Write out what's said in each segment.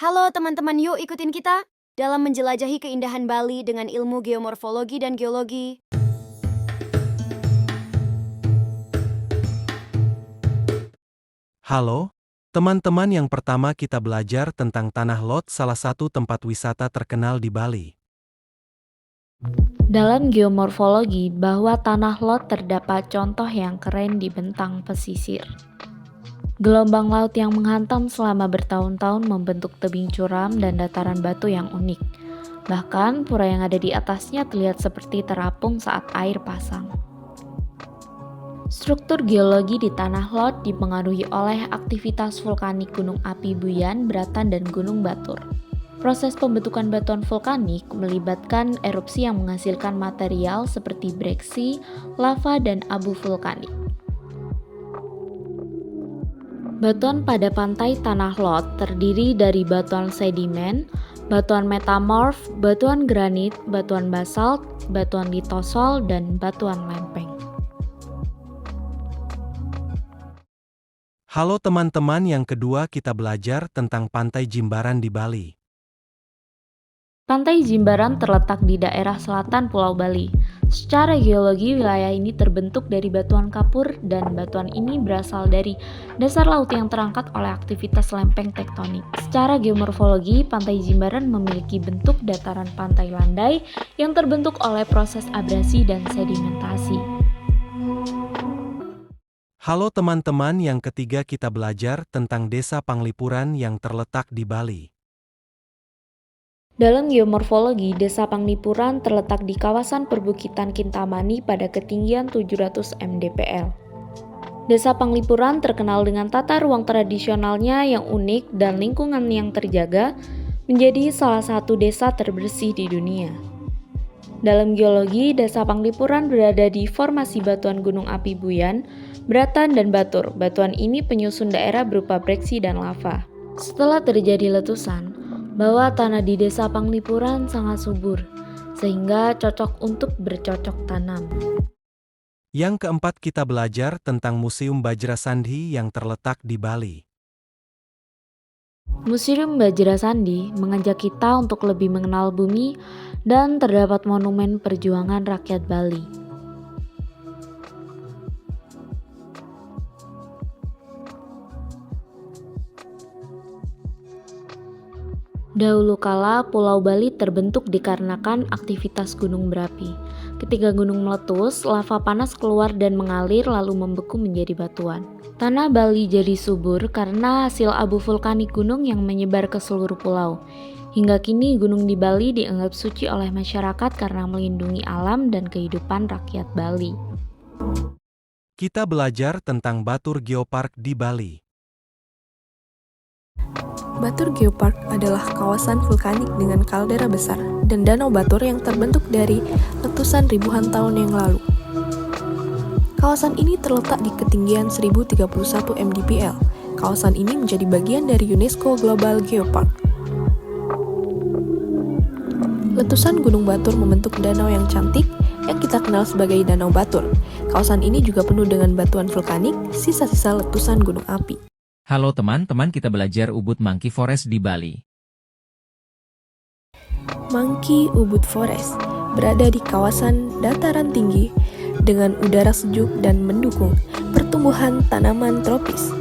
Halo teman-teman, yuk ikutin kita dalam menjelajahi keindahan Bali dengan ilmu geomorfologi dan geologi. Halo, teman-teman, yang pertama kita belajar tentang Tanah Lot, salah satu tempat wisata terkenal di Bali. Dalam geomorfologi, bahwa Tanah Lot terdapat contoh yang keren di bentang pesisir. Gelombang laut yang menghantam selama bertahun-tahun membentuk tebing curam dan dataran batu yang unik. Bahkan, pura yang ada di atasnya terlihat seperti terapung saat air pasang. Struktur geologi di Tanah Lot dipengaruhi oleh aktivitas vulkanik Gunung Api Buyan, Bratan, dan Gunung Batur. Proses pembentukan batuan vulkanik melibatkan erupsi yang menghasilkan material seperti breksi, lava, dan abu vulkanik. Batuan pada pantai Tanah Lot terdiri dari batuan sedimen, batuan metamorf, batuan granit, batuan basalt, batuan litosol, dan batuan lempeng. Halo teman-teman, yang kedua kita belajar tentang Pantai Jimbaran di Bali. Pantai Jimbaran terletak di daerah selatan Pulau Bali. Secara geologi, wilayah ini terbentuk dari batuan kapur dan batuan ini berasal dari dasar laut yang terangkat oleh aktivitas lempeng tektonik. Secara geomorfologi, Pantai Jimbaran memiliki bentuk dataran pantai landai yang terbentuk oleh proses abrasi dan sedimentasi. Halo teman-teman, yang ketiga kita belajar tentang Desa Panglipuran yang terletak di Bali. Dalam geomorfologi, Desa Panglipuran terletak di kawasan perbukitan Kintamani pada ketinggian 700 mdpl. Desa Panglipuran terkenal dengan tata ruang tradisionalnya yang unik dan lingkungan yang terjaga, menjadi salah satu desa terbersih di dunia. Dalam geologi, Desa Panglipuran berada di formasi batuan Gunung Api Buyan, Bratan, dan Batur. Batuan ini penyusun daerah berupa breksi dan lava. Setelah terjadi letusan, bawah tanah di Desa Panglipuran sangat subur, sehingga cocok untuk bercocok tanam. Yang keempat kita belajar tentang Museum Bajrasandhi yang terletak di Bali. Museum Bajrasandhi mengajak kita untuk lebih mengenal bumi dan terdapat monumen perjuangan rakyat Bali. Dahulu kala, Pulau Bali terbentuk dikarenakan aktivitas gunung berapi. Ketika gunung meletus, lava panas keluar dan mengalir lalu membeku menjadi batuan. Tanah Bali jadi subur karena hasil abu vulkanik gunung yang menyebar ke seluruh pulau. Hingga kini gunung di Bali dianggap suci oleh masyarakat karena melindungi alam dan kehidupan rakyat Bali. Kita belajar tentang Batur Geopark di Bali. Batur Geopark adalah kawasan vulkanik dengan kaldera besar dan danau batur yang terbentuk dari letusan ribuan tahun yang lalu. Kawasan ini terletak di ketinggian 1031 mdpl. Kawasan ini menjadi bagian dari UNESCO Global Geopark. Letusan Gunung Batur membentuk danau yang cantik yang kita kenal sebagai Danau Batur. Kawasan ini juga penuh dengan batuan vulkanik, sisa-sisa letusan gunung api. Halo teman-teman, kita belajar Ubud Monkey Forest di Bali. Monkey Ubud Forest berada di kawasan dataran tinggi dengan udara sejuk dan mendukung pertumbuhan tanaman tropis.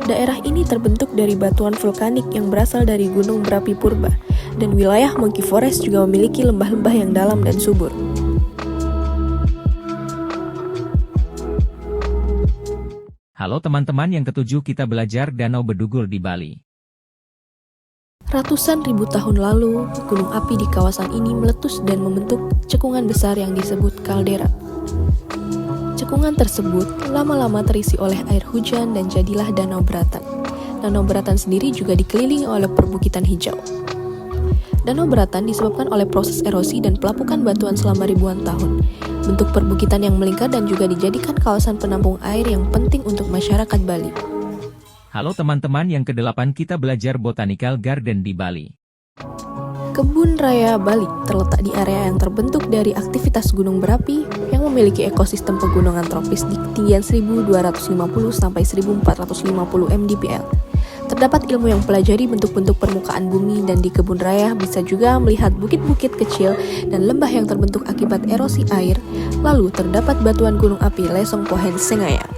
Daerah ini terbentuk dari batuan vulkanik yang berasal dari gunung berapi purba, dan wilayah Monkey Forest juga memiliki lembah-lembah yang dalam dan subur. Halo teman-teman, yang ketujuh kita belajar Danau Bedugul di Bali. Ratusan ribu tahun lalu, gunung api di kawasan ini meletus dan membentuk cekungan besar yang disebut kaldera. Cekungan tersebut lama-lama terisi oleh air hujan dan jadilah Danau Bratan. Danau Bratan sendiri juga dikelilingi oleh perbukitan hijau. Danau Bratan disebabkan oleh proses erosi dan pelapukan batuan selama ribuan tahun. Bentuk perbukitan yang melingkar dan juga dijadikan kawasan penampung air yang penting untuk masyarakat Bali. Halo teman-teman, yang kedelapan kita belajar Botanical Garden di Bali. Kebun Raya Bali terletak di area yang terbentuk dari aktivitas gunung berapi yang memiliki ekosistem pegunungan tropis di ketinggian 1250 sampai 1450 mdpl. terdapat ilmu yang pelajari bentuk-bentuk permukaan bumi, dan di kebun raya bisa juga melihat bukit-bukit kecil dan lembah yang terbentuk akibat erosi air. Lalu terdapat batuan gunung api Lesong Pohen Sengayang.